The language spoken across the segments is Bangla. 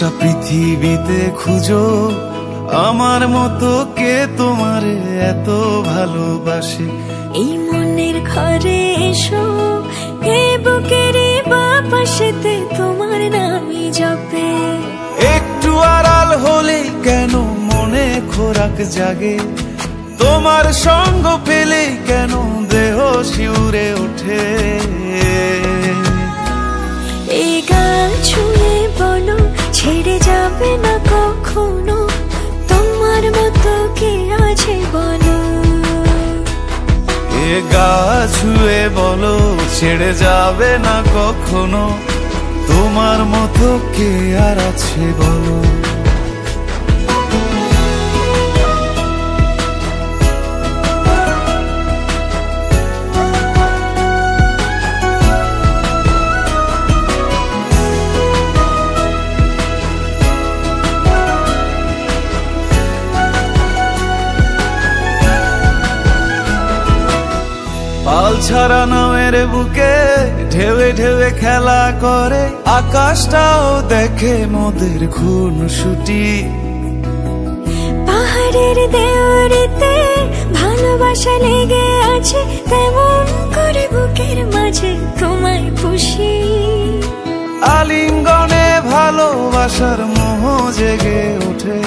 গোটা পৃথিবীতে খুঁজো আমার মতো কে তোমারে এত ভালোবাসে। এই মনের ঘরে এসো, এ বুকের বাপাশেতে তোমার নামই জপে। একটু আড়াল হলেই কেন মনে খোরাক জাগে, তোমার সঙ্গ পেলেই কেন দেহ শিউরে ওঠে। এই গান ছুঁয়ে বলো ছেড়ে যাবে না কখনো, তোমার মতো কে আছে বলো। এ গা ছুঁয়ে বলো ছেড়ে যাবে না কখনো, তোমার মতো কে আর আছে বলো। পাল ছাড়া নামের বুকে ঢেউে ঢেউে খেলা করে, আকাশটাও দেখে মোদের খুনসুটি। পাহাড়ের দেওয়ারিতে ভালোবাসা লেগে আছে, তেমন করে বুকের মাঝে তোমায় পুষি। আলিঙ্গনে ভালোবাসার মোহ জেগে ওঠে,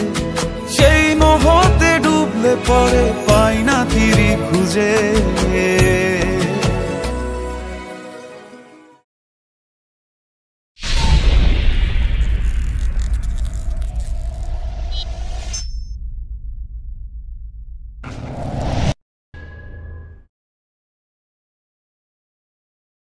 সেই মোহতে ডুবলে পরে পাই না তীরি খুঁজে।